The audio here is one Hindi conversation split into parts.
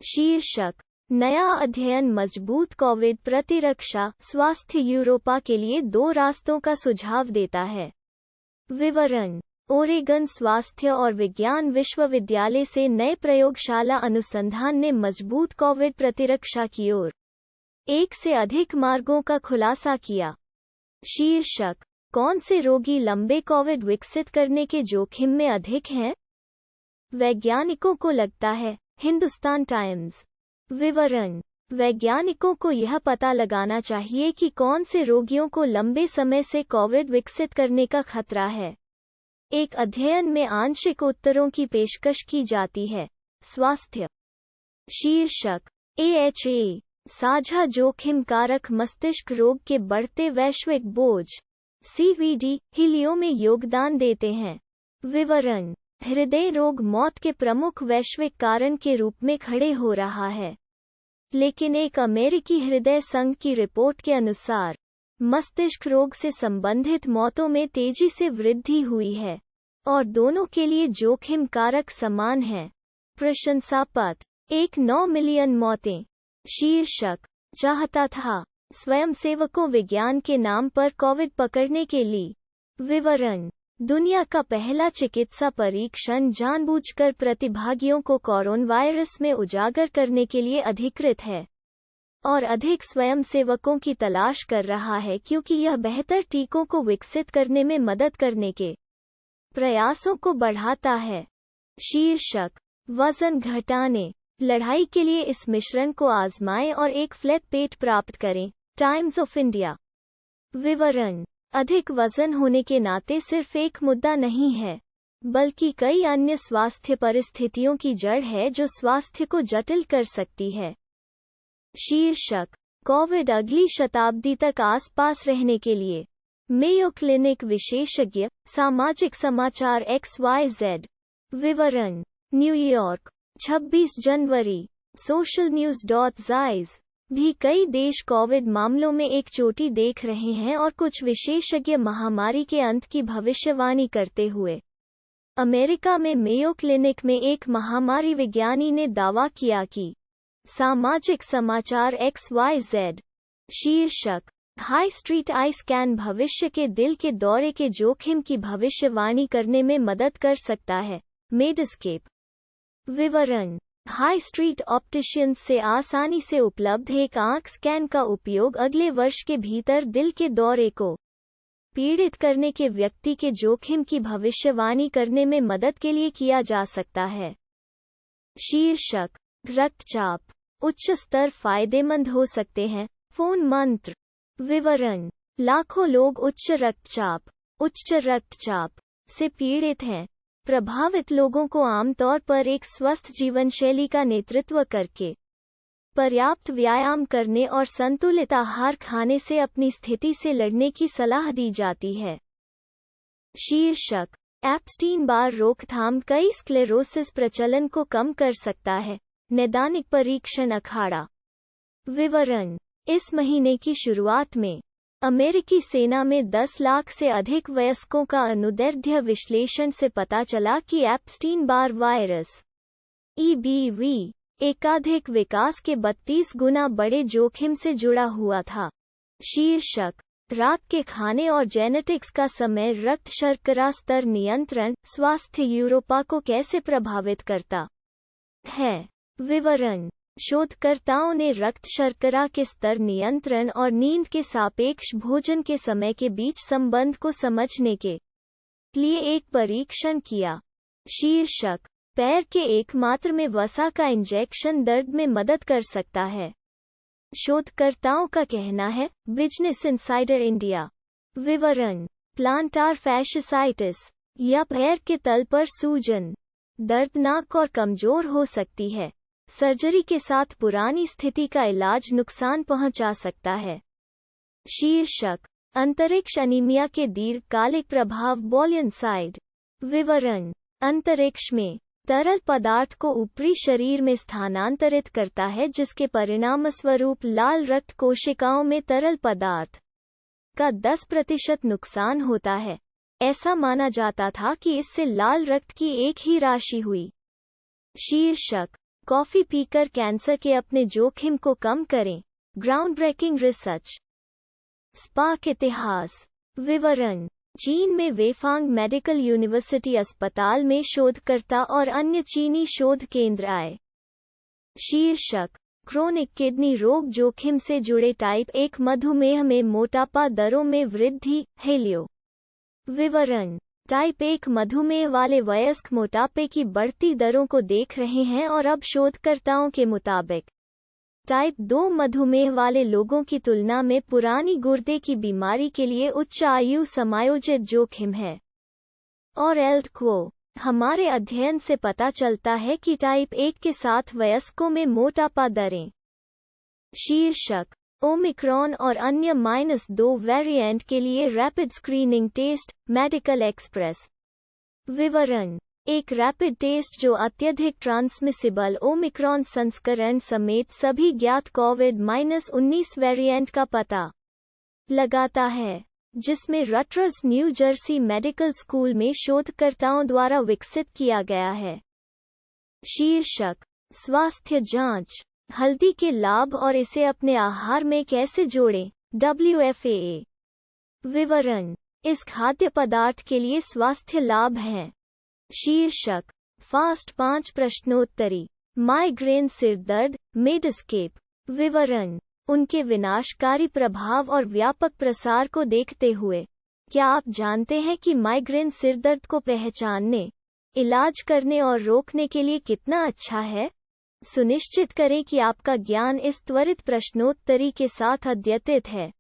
शीर्षक: नया अध्ययन मजबूत कोविड प्रतिरक्षा स्वास्थ्य यूरोपा के लिए 2 रास्तों का सुझाव देता है। विवरण: ओरेगन स्वास्थ्य और विज्ञान विश्वविद्यालय से नए प्रयोगशाला अनुसंधान ने मजबूत कोविड प्रतिरक्षा की ओर 1 से अधिक मार्गों का खुलासा किया। शीर्षक: कौन से रोगी लंबे कोविड विकसित करने के जोखिम में अधिक हैं? वैज्ञानिकों को लगता है। हिंदुस्तान टाइम्स। विवरण: वैज्ञानिकों को यह पता लगाना चाहिए कि कौन से रोगियों को लंबे समय से कोविड विकसित करने का खतरा है। एक अध्ययन में आंशिक उत्तरों की पेशकश की जाती है। स्वास्थ्य। शीर्षक: AHA साझा जोखिम कारक मस्तिष्क रोग के बढ़ते वैश्विक बोझ CVD हिलियो में योगदान देते हैं। विवरण: हृदय रोग मौत के प्रमुख वैश्विक कारण के रूप में खड़े हो रहा है, लेकिन एक अमेरिकी हृदय संघ की रिपोर्ट के अनुसार मस्तिष्क रोग से संबंधित मौतों में तेजी से वृद्धि हुई है और दोनों के लिए जोखिम कारक समान हैं। प्रशंसा पत्र: 1.9 मिलियन मौतें। शीर्षक: चाहता था स्वयंसेवकों विज्ञान के नाम पर कोविड पकड़ने के लिए। विवरण: दुनिया का पहला चिकित्सा परीक्षण जानबूझकर प्रतिभागियों को कोरोनवायरस में उजागर करने के लिए अधिकृत है और अधिक स्वयंसेवकों की तलाश कर रहा है क्योंकि यह बेहतर टीकों को विकसित करने में मदद करने के प्रयासों को बढ़ाता है। शीर्षक: वजन घटाने लड़ाई के लिए इस मिश्रण को आजमाएं और एक फ्लैट पेट प्राप्त करें। Times of India. विवरण: अधिक वजन होने के नाते सिर्फ एक मुद्दा नहीं है, बल्कि कई अन्य स्वास्थ्य परिस्थितियों की जड़ है जो स्वास्थ्य को जटिल कर सकती है। शीर्षक: कोविड अगली शताब्दी तक आसपास रहने के लिए मेयो क्लिनिक विशेषज्ञ। सामाजिक समाचार XYZ। विवरण: न्यूयॉर्क, 26 जनवरी। socialnews.zyz। भी कई देश कोविड मामलों में एक चोटी देख रहे हैं और कुछ विशेषज्ञ महामारी के अंत की भविष्यवाणी करते हुए अमेरिका में मेयो क्लिनिक में एक महामारी विज्ञानी ने दावा किया कि सामाजिक समाचार XYZ। शीर्षक: हाई स्ट्रीट आई स्कैन भविष्य के दिल के दौरे के जोखिम की भविष्यवाणी करने में मदद कर सकता है। मेडस्केप। विवरण: हाई स्ट्रीट ऑप्टिशियंस से आसानी से उपलब्ध एक आंख स्कैन का उपयोग अगले वर्ष के भीतर दिल के दौरे को पीड़ित करने के व्यक्ति के जोखिम की भविष्यवाणी करने में मदद के लिए किया जा सकता है। शीर्षक: रक्तचाप उच्च स्तर फायदेमंद हो सकते हैं। फोन मंत्र। विवरण: लाखों लोग उच्च रक्तचाप से पीड़ित हैं। प्रभावित लोगों को आमतौर पर एक स्वस्थ जीवनशैली का नेतृत्व करके पर्याप्त व्यायाम करने और संतुलित आहार खाने से अपनी स्थिति से लड़ने की सलाह दी जाती है। शीर्षक: एप्स्टीन बार रोकथाम कई स्क्लेरोसिस प्रचलन को कम कर सकता है। नैदानिक परीक्षण अखाड़ा। विवरण: इस महीने की शुरुआत में अमेरिकी सेना में 10 लाख से अधिक वयस्कों का अनुदैर्ध्य विश्लेषण से पता चला कि एप्स्टीन बार वायरस EBV एकाधिक विकास के 32 गुना बड़े जोखिम से जुड़ा हुआ था। शीर्षक: रात के खाने और जेनेटिक्स का समय रक्त शर्करा स्तर नियंत्रण स्वास्थ्य यूरोपा को कैसे प्रभावित करता है। विवरण: शोधकर्ताओं ने रक्त शर्करा के स्तर नियंत्रण और नींद के सापेक्ष भोजन के समय के बीच संबंध को समझने के लिए एक परीक्षण किया। शीर्षक: पैर के एकमात्र में वसा का इंजेक्शन दर्द में मदद कर सकता है, शोधकर्ताओं का कहना है। Business insider India. विवरण: प्लांटार फैशिसाइटिस या पैर के तल पर सूजन दर्दनाक और कमजोर हो सकती है। सर्जरी के साथ पुरानी स्थिति का इलाज नुकसान पहुंचा सकता है। शीर्षक: अंतरिक्ष अनीमिया के दीर्घकालिक प्रभाव बॉलियन साइड। विवरण: अंतरिक्ष में तरल पदार्थ को ऊपरी शरीर में स्थानांतरित करता है जिसके परिणामस्वरूप लाल रक्त कोशिकाओं में तरल पदार्थ का 10% नुकसान होता है। ऐसा माना जाता था कि इससे लाल रक्त की एक ही राशि हुई। शीर्षक: कॉफी पीकर कैंसर के अपने जोखिम को कम करें। Ground breaking research. स्पार्क इतिहास। विवरण। चीन में वेफांग मेडिकल यूनिवर्सिटी अस्पताल में शोधकर्ता और अन्य चीनी शोध केंद्र आए। शीर्षक। क्रोनिक किडनी रोग जोखिम से जुड़े टाइप 1 मधुमेह में मोटापा दरों में वृद्धि। हेलियो। विवरण। टाइप 1 मधुमेह वाले वयस्क मोटापे की बढ़ती दरों को देख रहे हैं और अब शोधकर्ताओं के मुताबिक टाइप 2 मधुमेह वाले लोगों की तुलना में पुरानी गुर्दे की बीमारी के लिए उच्च आयु समायोजित जोखिम है। और एल्ड क्वो। हमारे अध्ययन से पता चलता है कि टाइप 1 के साथ वयस्कों में मोटापा दरें। शीर्षक। ओमिक्रॉन और अन्य -2 वेरिएंट के लिए rapid screening test. Medical express. विवरण। एक रैपिड टेस्ट जो अत्यधिक ट्रांसमिसिबल ओमिक्रॉन संस्करण समेत सभी ज्ञात कोविड-19 वेरिएंट का पता लगाता है, जिसमें रटरस न्यू जर्सी मेडिकल स्कूल में शोधकर्ताओं द्वारा विकसित किया गया है। शीर्षक। स्वास्थ्य जांच। हल्दी के लाभ और इसे अपने आहार में कैसे जोड़ें। WFAA। विवरण। इस खाद्य पदार्थ के लिए स्वास्थ्य लाभ हैं। शीर्षक। फास्ट 5 प्रश्नोत्तरी। माइग्रेन सिरदर्द मेडस्केप। विवरण। उनके विनाशकारी प्रभाव और व्यापक प्रसार को देखते हुए, क्या आप जानते हैं कि माइग्रेन सिरदर्द को पहचानने, इलाज करने और रोकने के लिए कितना अच्छा है? सुनिश्चित करें कि आपका ज्ञान इस त्वरित प्रश्नोत्तरी के साथ अद्यतित है।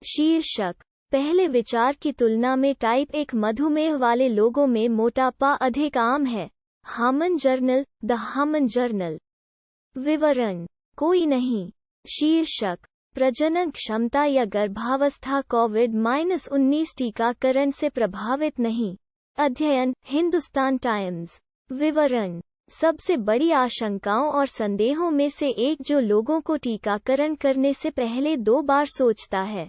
शीर्षक। पहले विचार की तुलना में टाइप 1 मधुमेह वाले लोगों में मोटापा अधिक आम है। हामन जर्नल। द हामन जर्नल। विवरण। कोई नहीं। शीर्षक। प्रजनन क्षमता या गर्भावस्था कोविड-19 टीकाकरण से प्रभावित नहीं। अध्ययन। हिंदुस्तान टाइम्स। विवरण। सबसे बड़ी आशंकाओं और संदेहों में से एक जो लोगों को टीकाकरण करने से पहले 2 बार सोचता है,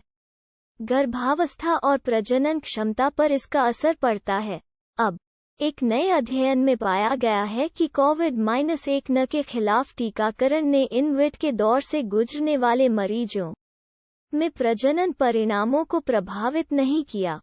गर्भावस्था और प्रजनन क्षमता पर इसका असर पड़ता है। अब एक नए अध्ययन में पाया गया है कि कोविड-19 के खिलाफ टीकाकरण ने इन-विट के दौर से गुजरने वाले मरीजों में प्रजनन परिणामों को प्रभावित नहीं किया।